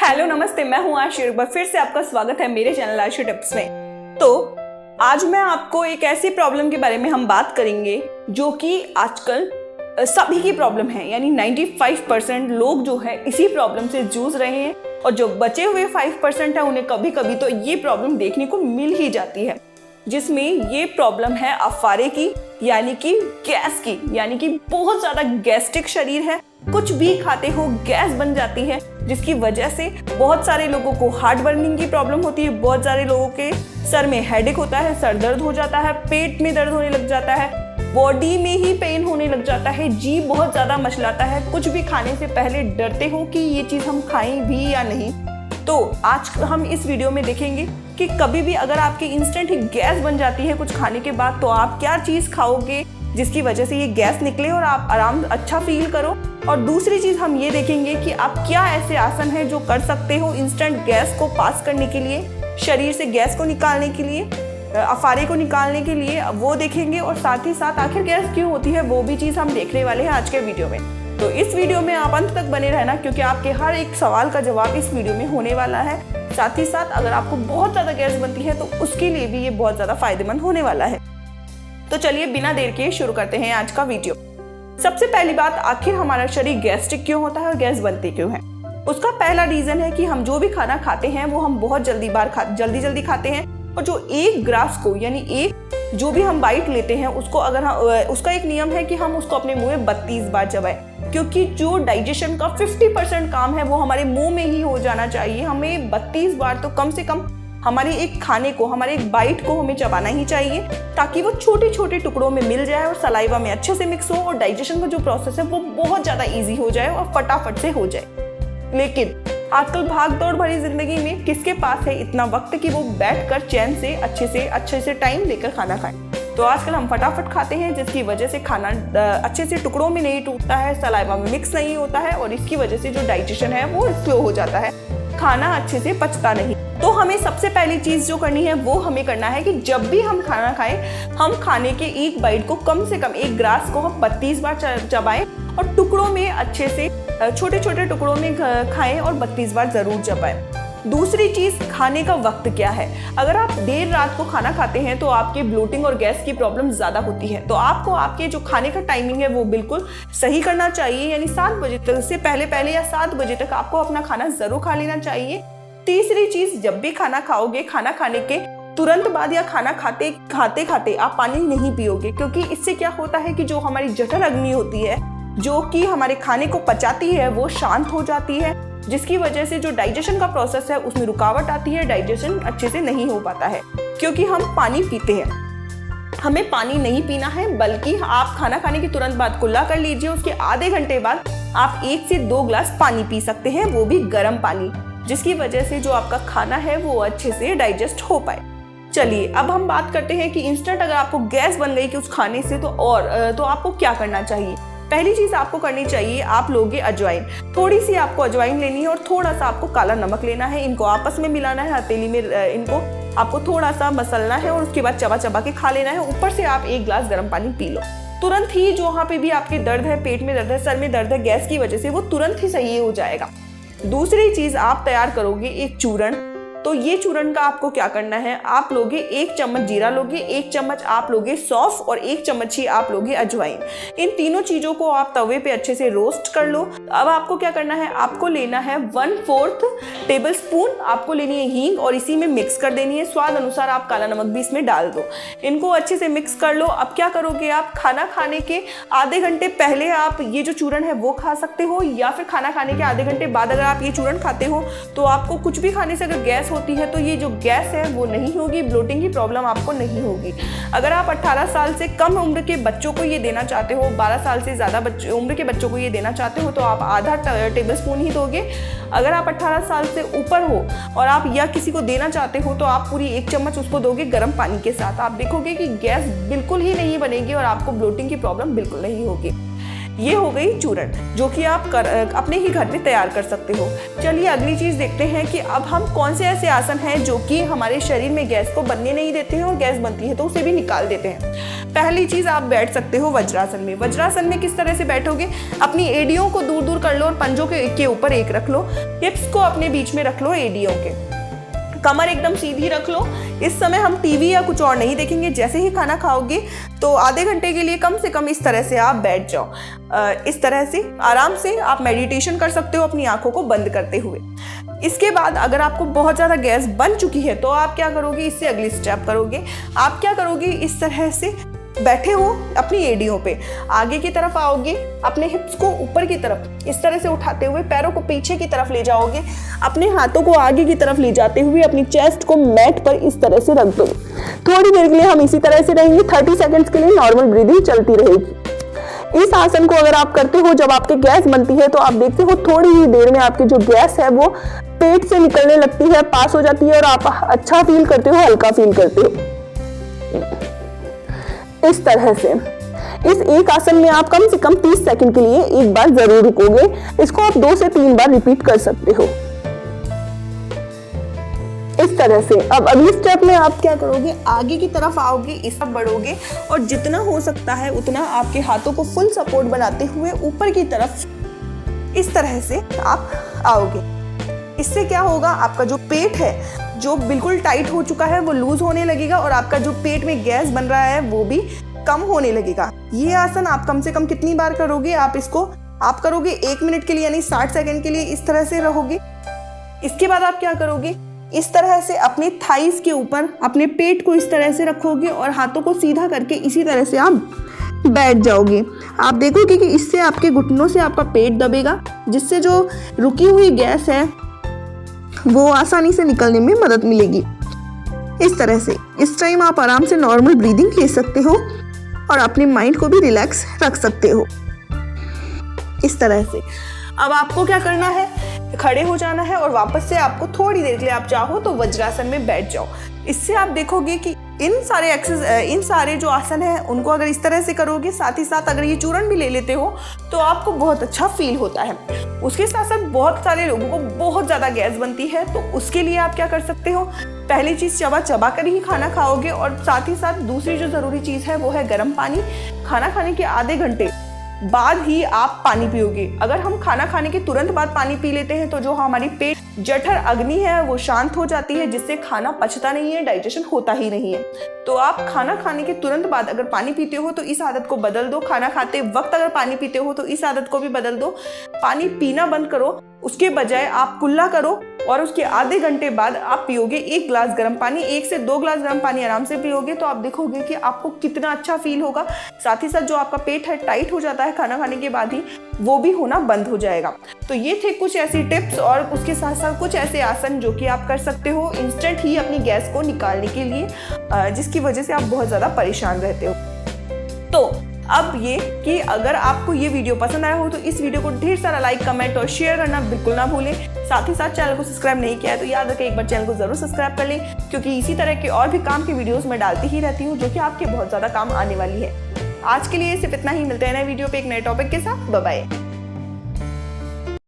Hello नमस्ते, मैं हूँ आशी। एक बार फिर से आपका स्वागत है मेरे चैनल आशी टिप्स में। तो आज मैं आपको एक ऐसी प्रॉब्लम के बारे में हम बात करेंगे जो कि आजकल सभी की प्रॉब्लम है, यानी 95% लोग जो है इसी प्रॉब्लम से जूझ रहे हैं और जो बचे हुए 5% है उन्हें कभी कभी तो ये प्रॉब्लम देखने को मिल ही जाती है, जिसमें ये प्रॉब्लम है अफारे की, यानी कि गैस की, यानी कि बहुत ज़्यादा गैस्ट्रिक शरीर है। कुछ भी खाते हो गैस बन जाती है, जिसकी वजह से बहुत सारे लोगों को हार्ट बर्निंग की प्रॉब्लम होती है, बहुत सारे लोगों के सर में हेडेक होता है, सर दर्द हो जाता है, पेट में दर्द होने लग जाता है, बॉडी में ही पेन होने लग जाता है, जी बहुत ज़्यादा मचलाता है। कुछ भी खाने से पहले डरते हो कि ये चीज़ हम खाएं भी या नहीं। तो आज हम इस वीडियो में देखेंगे कि कभी भी अगर आपकी इंस्टेंट ही गैस बन जाती है कुछ खाने के बाद, तो आप क्या चीज़ खाओगे जिसकी वजह से ये गैस निकले और आप आराम अच्छा फील करो। और दूसरी चीज़ हम ये देखेंगे कि आप क्या ऐसे आसन हैं जो कर सकते हो इंस्टेंट गैस को पास करने के लिए, शरीर से गैस को निकालने के लिए, अफारे को निकालने के लिए, वो देखेंगे। और साथ ही साथ आखिर गैस क्यों होती है वो भी चीज़ हम देखने वाले हैं आज के वीडियो में। तो इस वीडियो में आप अंत तक बने रहना, क्योंकि आपके हर एक सवाल का जवाब इस वीडियो में होने वाला है। साथ ही साथ अगर आपको बहुत ज़्यादा गैस बनती है तो उसके लिए भी ये बहुत ज़्यादा फायदेमंद होने वाला है। तो चलिए बिना देर के शुरू करते हैं आज का वीडियो। सबसे पहली बात, आखिर हमारा शरीर गैस्ट्रिक क्यों होता है और गैस बनती क्यों है? उसका पहला रीज़न है कि हम जो भी खाना खाते हैं वो हम बहुत जल्दी खाते हैं, और जो एक ग्रास को, यानी एक जो भी हम बाइट लेते हैं उसको, अगर हम उसका एक नियम है कि हम उसको अपने मुंह में 32 बार चबाएं, क्योंकि जो डाइजेशन का 50% काम है वो हमारे मुंह में ही हो जाना चाहिए। हमें 32 बार तो कम से कम हमारे एक खाने को, हमारे एक बाइट को हमें चबाना ही चाहिए, ताकि वो छोटे छोटे टुकड़ों में मिल जाए और सलाइवा में अच्छे से मिक्स हो और डाइजेशन का जो प्रोसेस है वो बहुत ज़्यादा ईजी हो जाए और फटाफट से हो जाए। लेकिन आजकल भाग दौड़ भरी जिंदगी में किसके पास है इतना वक्त कि वो बैठकर चैन से अच्छे से टाइम लेकर खाना खाएं। तो आजकल हम फटाफट खाते हैं, जिसकी वजह से खाना अच्छे से टुकड़ों में नहीं टूटता है, सलाइवा में मिक्स नहीं होता है, और इसकी वजह से जो डाइजेशन है वो स्लो हो जाता है, खाना अच्छे से पचता नहीं। तो हमें सबसे पहली चीज़ जो करनी है वो हमें करना है कि जब भी हम खाना खाएं, हम खाने के एक बाइट को कम से कम, एक ग्रास को हम 32 बार चबाएं और टुकड़ों में अच्छे से, छोटे छोटे टुकड़ों में खाएं और 32 बार ज़रूर चबाएं। दूसरी चीज़, खाने का वक्त क्या है। अगर आप देर रात को खाना खाते हैं तो आपके ब्लोटिंग और गैस की प्रॉब्लम ज़्यादा होती है, तो आपको आपके जो खाने का टाइमिंग है वो बिल्कुल सही करना चाहिए, यानी 7 बजे तक से पहले या 7 बजे तक आपको अपना खाना ज़रूर खा लेना चाहिए। तीसरी चीज़, जब भी खाना खाओगे, खाना खाने के तुरंत बाद या खाना खाते खाते आप पानी नहीं पियोगे, क्योंकि इससे क्या होता है कि जो हमारी जठर अग्नि होती है जो कि हमारे खाने को पचाती है वो शांत हो जाती है, जिसकी वजह से जो डाइजेशन का प्रोसेस है उसमें रुकावट आती है, डाइजेशन अच्छे से नहीं हो पाता है। क्योंकि हम पानी पीते हैं, हमें पानी नहीं पीना है, बल्कि आप खाना खाने के तुरंत बाद कुल्ला कर लीजिए, उसके आधे घंटे बाद आप 1 से 2 ग्लास पानी पी सकते हैं, वो भी गर्म पानी, जिसकी वजह से जो आपका खाना है वो अच्छे से डाइजेस्ट हो पाए। चलिए अब हम बात करते हैं कि इंस्टेंट अगर आपको गैस बन गई कि उस खाने से, तो आपको क्या करना चाहिए। पहली चीज़ आपको करनी चाहिए, आप लोगे अजवाइन। थोड़ी सी आपको अजवाइन लेनी है और थोड़ा सा आपको काला नमक लेना है, इनको आपस में मिलाना है, हथेली में इनको आपको थोड़ा सा मसलना है और उसके बाद चबा के खा लेना है। ऊपर से आप 1 ग्लास गर्म पानी पी लो। तुरंत ही जो वहाँ पे भी आपके दर्द है, पेट में दर्द है, सर में दर्द है गैस की वजह से, वो तुरंत ही सही हो जाएगा। दूसरी चीज़, आप तैयार करोगे एक चूरण। तो ये चूरण का आपको क्या करना है, आप लोगे 1 चम्मच जीरा लोगे, 1 चम्मच आप लोगे सौंफ और 1 चम्मच ही आप लोगे अजवाइन। इन तीनों चीज़ों को आप तवे पे अच्छे से रोस्ट कर लो। अब आपको क्या करना है, आपको लेना है 1/4 टेबल स्पून आपको लेनी है हींग और इसी में मिक्स कर देनी है। स्वाद अनुसार आप काला नमक भी इसमें डाल दो। इनको अच्छे से मिक्स कर लो। अब क्या करोगे, आप खाना खाने के आधे घंटे पहले आप ये जो चूरण है वो खा सकते हो, या फिर खाना खाने के आधे घंटे बाद अगर आप ये चूरण खाते हो तो आपको कुछ भी खाने से अगर गैस होती है तो ये जो गैस है वो नहीं होगी, ब्लोटिंग की प्रॉब्लम आपको नहीं होगी। अगर आप 18 साल से कम उम्र के बच्चों को ये देना चाहते हो, 12 साल से ज़्यादा उम्र के बच्चों को ये देना चाहते हो, तो आप आधा टेबल स्पून ही दोगे। अगर आप 18 साल से ऊपर हो और आप या किसी को देना चाहते हो तो आप पूरी 1 चम्मच उसको दोगे गर्म पानी के साथ। आप देखोगे कि गैस बिल्कुल ही नहीं बनेगी और आपको ब्लोटिंग की प्रॉब्लम बिल्कुल नहीं होगी। ये हो गई चूर्ण, जो कि आप अपने ही घर में तैयार कर सकते हो। चलिए अगली चीज़ देखते हैं कि अब हम कौन से ऐसे आसन हैं जो कि हमारे शरीर में गैस को बनने नहीं देते हैं और गैस बनती है तो उसे भी निकाल देते हैं। पहली चीज़, आप बैठ सकते हो वज्रासन में। वज्रासन में किस तरह से बैठोगे? अपनी एड़ियों को दूर दूर कर लो और पंजों के ऊपर एक रख लो, हिप्स को अपने बीच में रख लो एड़ियों के, कमर एकदम सीधी रख लो। इस समय हम टीवी या कुछ और नहीं देखेंगे। जैसे ही खाना खाओगे तो आधे घंटे के लिए कम से कम इस तरह से आप बैठ जाओ। इस तरह से आराम से आप मेडिटेशन कर सकते हो अपनी आंखों को बंद करते हुए। इसके बाद अगर आपको बहुत ज़्यादा गैस बन चुकी है तो आप क्या करोगे? इससे अगली स्टेप करोगे। आप क्या करोगे? इस तरह से बैठे हो अपनी एड़ियों पे, आगे की तरफ आओगे, अपने हिप्स को ऊपर की तरफ इस तरह से उठाते हुए पैरों को पीछे की तरफ ले जाओगे, अपने हाथों को आगे की तरफ ले जाते हुए अपनी चेस्ट को मैट पर इस तरह से रख दो। थोड़ी देर के लिए हम इसी तरह से रहेंगे, 30 सेकंड्स के लिए नॉर्मल ब्रीदिंग चलती रहेगी। इस आसन को अगर आप करते हो जब आपके गैस बनती है तो आप देखते हो थोड़ी ही देर में आपकी जो गैस है वो पेट से निकलने लगती है, पास हो जाती है और आप अच्छा फील करते हो, हल्का फील करते हो। इस तरह से इस एक आसन में आप कम से कम 30 सेकंड के लिए एक बार जरूर रुकोगे। इसको आप 2 से 3 बार रिपीट कर सकते हो इस तरह से। अब अगली स्टेप में आप क्या करोगे? आगे की तरफ आओगे, इस तरफ बढ़ोगे और जितना हो सकता है उतना आपके हाथों को फुल सपोर्ट बनाते हुए ऊपर की तरफ इस तरह से आप आओगे। इससे क्या होगा? आपका जो पेट है जो बिल्कुल टाइट हो चुका है वो लूज होने लगेगा और आपका जो पेट में गैस बन रहा है वो भी कम होने लगेगा। ये आसन आप कम से कम कितनी बार करोगे? आप करोगे 1 मिनट के लिए, यानी 60 सेकंड के लिए इस तरह से रहोगे। इसके बाद आप क्या करोगे? इस तरह से अपने थाइस के ऊपर अपने पेट को इस तरह से रखोगे और हाथों को सीधा करके इसी तरह से आप बैठ जाओगे। आप देखोगे कि इससे आपके घुटनों से आपका पेट दबेगा, जिससे जो रुकी हुई गैस है वो आसानी से निकलने में मदद मिलेगी। इस तरह से इस टाइम आप आराम से नॉर्मल ब्रीदिंग ले सकते हो और अपने माइंड को भी रिलैक्स रख सकते हो इस तरह से। अब आपको क्या करना है? खड़े हो जाना है और वापस से आपको थोड़ी देर के लिए आप चाहो तो वज्रासन में बैठ जाओ। इससे आप देखोगे कि इन सारे जो आसन है उनको अगर इस तरह से करोगे, साथ ही साथ अगर ये चूर्ण भी ले लेते हो तो आपको बहुत अच्छा फील होता है। उसके साथ साथ बहुत सारे लोगों को बहुत ज़्यादा गैस बनती है, तो उसके लिए आप क्या कर सकते हो? पहली चीज़, चबा कर ही खाना खाओगे और साथ ही साथ दूसरी जो ज़रूरी चीज़ है वो है गर्म पानी। खाना खाने के आधे घंटे बाद ही आप पानी पियोगे। अगर हम खाना खाने के तुरंत बाद पानी पी लेते हैं तो जो हमारी पेट जठर अग्नि है वो शांत हो जाती है, जिससे खाना पचता नहीं है, डाइजेशन होता ही नहीं है। तो आप खाना खाने के तुरंत बाद अगर पानी पीते हो तो इस आदत को बदल दो। खाना खाते वक्त अगर पानी पीते हो तो इस आदत को भी बदल दो। पानी पीना बंद करो, उसके बजाय आप कुल्ला करो और उसके आधे घंटे बाद आप पियोगे 1 गिलास गर्म पानी। 1 से 2 गिलास गर्म पानी आराम से पियोगे तो आप देखोगे कि आपको कितना अच्छा फील होगा। साथ ही साथ जो आपका पेट है टाइट हो जाता है खाना खाने के बाद ही, वो भी होना बंद हो जाएगा। तो ये थे कुछ ऐसी टिप्स और उसके साथ साथ कुछ ऐसे आसन जो कि आप कर सकते हो इंस्टेंट ही अपनी गैस को निकालने के लिए, जिसकी वजह से आप बहुत ज़्यादा परेशान रहते हो। तो अब ये कि अगर आपको ये वीडियो पसंद आया हो तो इस वीडियो को ढेर सारा लाइक, कमेंट और शेयर करना बिल्कुल ना भूलें। साथ ही साथ चैनल को सब्सक्राइब नहीं किया है तो याद रखें एक बार चैनल को जरूर सब्सक्राइब कर लें, क्योंकि इसी तरह के और भी काम की वीडियोस मैं डालती ही रहती हूँ जो कि आपके बहुत ज़्यादा काम आने वाली है। आज के लिए सिर्फ इतना ही, मिलते हैं नए वीडियो पे एक नए टॉपिक के साथ। Bye bye.